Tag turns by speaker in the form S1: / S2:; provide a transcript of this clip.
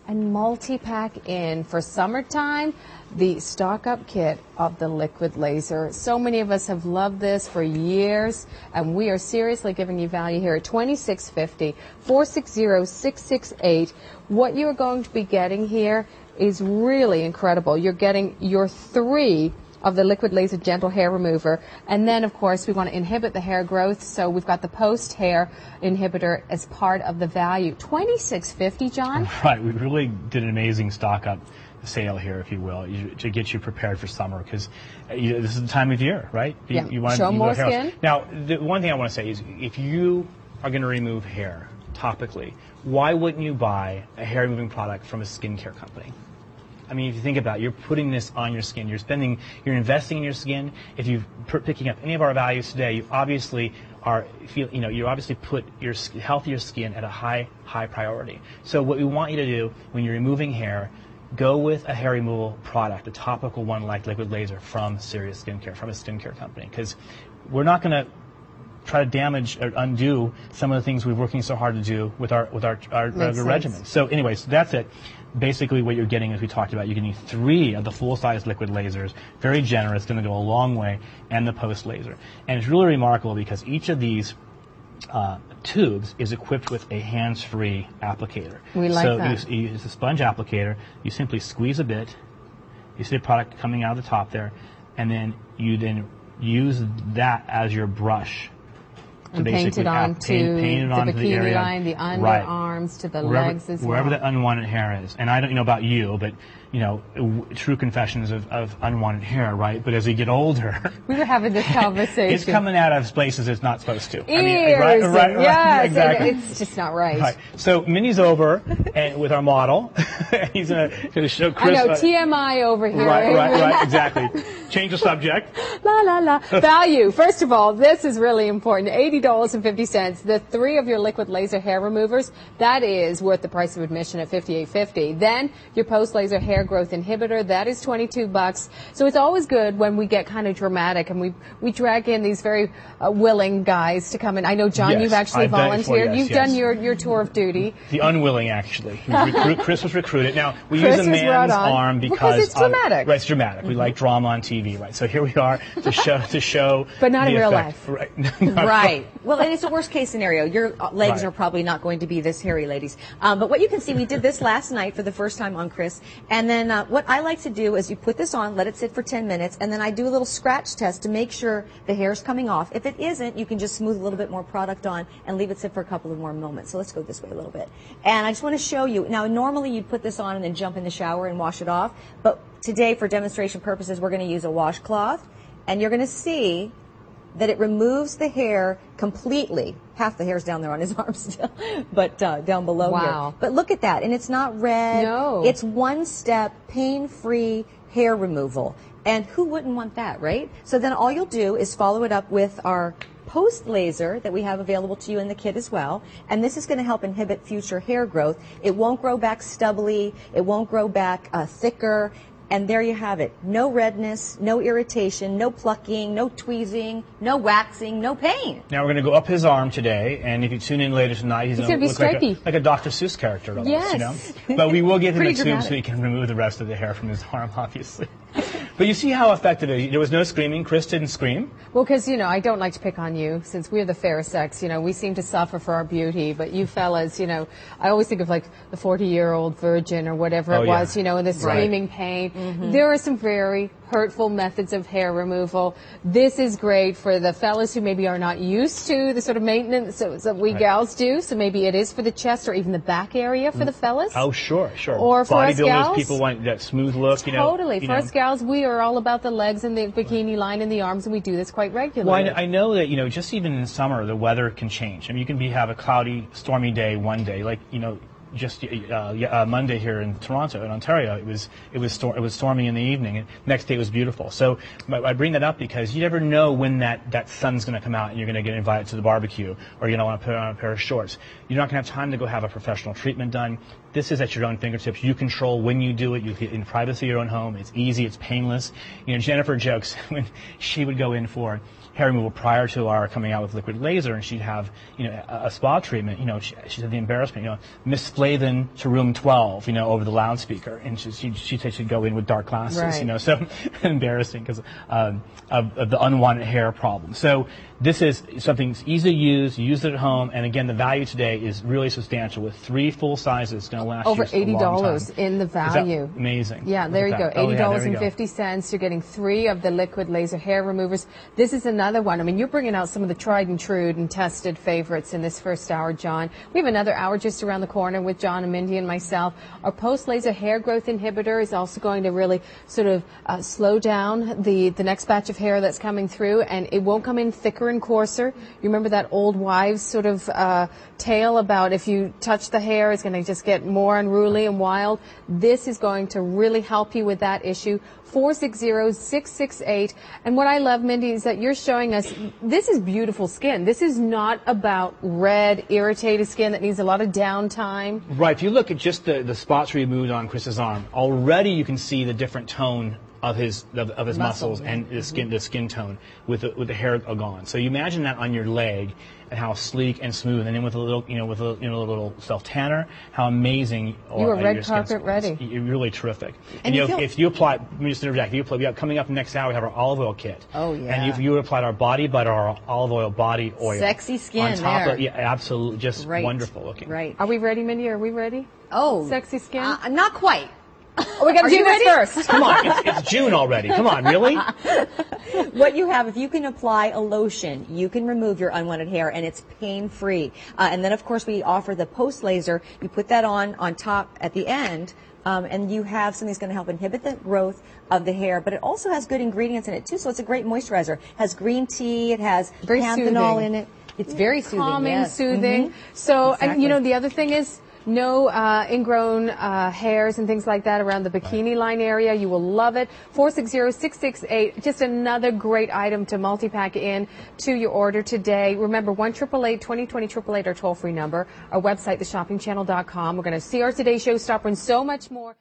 S1: and multi-pack in for summertime, the stock-up kit of the liquid laser. So many of us have loved this for years, and we are seriously giving you value here at $26.50, 460-668. What you're going to be getting here is really incredible. You're getting your 3 of the liquid laser gentle hair remover, and then of course we want to inhibit the hair growth, so we've got the post hair inhibitor as part of the value. $26.50, John.
S2: Right, we really did an amazing stock up sale here, if you will, to get you prepared for summer, because this is the time of year, right?
S1: You want to show more skin.
S2: Now, the one thing I want to say is, if you are going to remove hair topically, why wouldn't you buy a hair removing product from a skincare company? I mean, if you think about it, you're putting this on your skin. You're investing in your skin. If you're picking up any of our values today, you obviously you obviously put your healthier skin at a high priority. So what we want you to do when you're removing hair, go with a hair removal product, a topical one like liquid laser from Serious Skincare, from a skincare company, because we're not going to try to damage or undo some of the things we're working so hard to do with our regimen. So anyways, that's it. Basically what you're getting, as we talked about, you're getting 3 of the full-size liquid lasers, very generous, going to go a long way, and the post laser. And it's really remarkable because each of these tubes is equipped with a hands-free applicator.
S1: We like that.
S2: So you use a sponge applicator, you simply squeeze a bit, you see the product coming out of the top there, and then you use that as your brush.
S1: And paint it on to the bikini line, the underarms, to the legs as well.
S2: Wherever the unwanted hair is. And I don't know about you, but, you know, true confessions of unwanted hair, right? But as we get older...
S1: We were having this conversation.
S2: It's coming out of places it's not supposed to.
S1: Ears,
S2: right,
S1: yes,
S2: exactly.
S1: It's just not right.
S2: Right. So Minnie's over and with our model. He's going to show Chris...
S1: I know, TMI over here.
S2: Right, exactly. Change the subject.
S1: La, la, la. Value. First of all, this is really important. $80.50. The 3 of your liquid laser hair removers, that is worth the price of admission at $58.50. Then your post laser hair growth inhibitor, that is $22. So it's always good when we get kind of dramatic and we drag in these very willing guys to come in. I know, John,
S2: yes,
S1: you've actually volunteered. You've done your tour of duty.
S2: The unwilling, actually. Chris was recruited. Now, we use a man's arm because
S1: it's dramatic.
S2: Right, it's dramatic. We like drama on TV, right? So here we are to show
S1: but not in real life.
S2: Right.
S3: Right. Well, and it's a worst case scenario. Your legs are probably not going to be this hairy, ladies. But what you can see, we did this last night for the first time on Chris. And then what I like to do is you put this on, let it sit for 10 minutes, and then I do a little scratch test to make sure the hair's coming off. If it isn't, you can just smooth a little bit more product on and leave it sit for a couple of more moments. So let's go this way a little bit. And I just want to show you. Now, normally you'd put this on and then jump in the shower and wash it off. But today, for demonstration purposes, we're going to use a washcloth. And you're going to see that it removes the hair completely. Half the hair's down there on his arm still, but down below here. But look at that. And it's not red.
S1: No.
S3: It's one-step, pain-free hair removal. And who wouldn't want that, right? So then all you'll do is follow it up with our post laser that we have available to you in the kit as well. And this is going to help inhibit future hair growth. It won't grow back stubbly. It won't grow back thicker. And there you have it. No redness, no irritation, no plucking, no tweezing, no waxing, no pain.
S2: Now we're going to go up his arm today, and if you tune in later tonight, he's going to look like a Dr. Seuss character.
S1: Yes.
S2: You know? But we will give him a tube
S3: dramatic.
S2: so he can remove the rest of the hair from his arm, obviously. But you see how effective it is. There was no screaming. Chris didn't scream.
S1: Well, because, you know, I don't like to pick on you, since we're the fair sex. You know, we seem to suffer for our beauty. But you fellas, you know, I always think of, like, the 40-year-old virgin or whatever it was, you know, and the screaming pain. There are some very hurtful methods of hair removal. This is great for the fellas who maybe are not used to the sort of maintenance that we gals do. So maybe it is for the chest or even the back area for the fellas.
S2: Oh, sure.
S1: Or for us gals.
S2: People want that smooth look, you know.
S1: Totally. For us gals, we are all about the legs and the bikini line and the arms, and we do this quite regularly.
S2: Well, I know that, you know, just even in summer, the weather can change. I mean, you can have a cloudy, stormy day one day, like, you know, just Monday here in Toronto, in Ontario, it was stormy in the evening, and next day it was beautiful. So I bring that up because you never know when that sun's going to come out and you're going to get invited to the barbecue, or you're going to want to put on a pair of shorts. You're not going to have time to go have a professional treatment done. This is at your own fingertips. You control when you do it. You in privacy of your own home. It's easy. It's painless. You know, Jennifer jokes when she would go in for hair removal prior to our coming out with liquid laser, and she'd have, you know, a spa treatment. You know, she had the embarrassment, you know, Miss Flavin to room 12, you know, over the loudspeaker, and she said she'd go in with dark glasses, you know, so embarrassing because of the unwanted hair problem. So this is something that's easy to use. You use it at home, and again, the value today is really substantial. With 3 full sizes, it's going to last
S1: over
S2: you a long time.
S1: $80 in the value.
S2: Is that amazing?
S1: Yeah, there you go. $80.50. You're getting 3 of the liquid laser hair removers. This is another one. I mean, you're bringing out some of the tried and true and tested favorites in this first hour, John. We have another hour just around the corner with John and Mindy and myself. Our post-laser hair growth inhibitor is also going to really sort of slow down the next batch of hair that's coming through, and it won't come in thicker and coarser. You remember that old wives sort of tale about if you touch the hair, it's going to just get more unruly and wild. This is going to really help you with that issue. 460-668. And what I love, Mindy, is that you're showing us this is beautiful skin. This is not about red, irritated skin that needs a lot of downtime.
S2: Right. If you look at just the spots removed on Chris's arm, already you can see the different tone of his muscles and the skin tone with the hair gone. So you imagine that on your leg and how sleek and smooth, and then with a little little self tanner, how amazing
S1: you were red carpet ready.
S2: You're really terrific. And if you apply, let me just interject. If you apply, coming up next hour, we have our olive oil kit.
S3: Oh yeah.
S2: And if you applied our body butter, our olive oil body oil,
S3: sexy skin
S2: on top
S3: there.
S2: Of, yeah, absolutely, just wonderful looking.
S3: Right.
S1: Are we ready, Mindy? Are we ready?
S3: Oh,
S1: sexy skin.
S3: Not quite.
S1: Oh, we got to do this first.
S2: Come on, it's June already. Come on, really?
S3: What you have, if you can apply a lotion, you can remove your unwanted hair, and it's pain-free. And then, of course, we offer the post-laser. You put that on top at the end, and you have something that's going to help inhibit the growth of the hair, but it also has good ingredients in it, too, so it's a great moisturizer. It has green tea. It has panthenol in it. It's very soothing.
S1: Calming, soothing. So, and, you know, the other thing is, no ingrown hairs and things like that around the bikini line area. You will love it. 460-668. Just another great item to multi-pack in to your order today. Remember, 1-888-2020-888, our toll-free number. Our website, theshoppingchannel.com. We're going to see our Today Showstopper and so much more.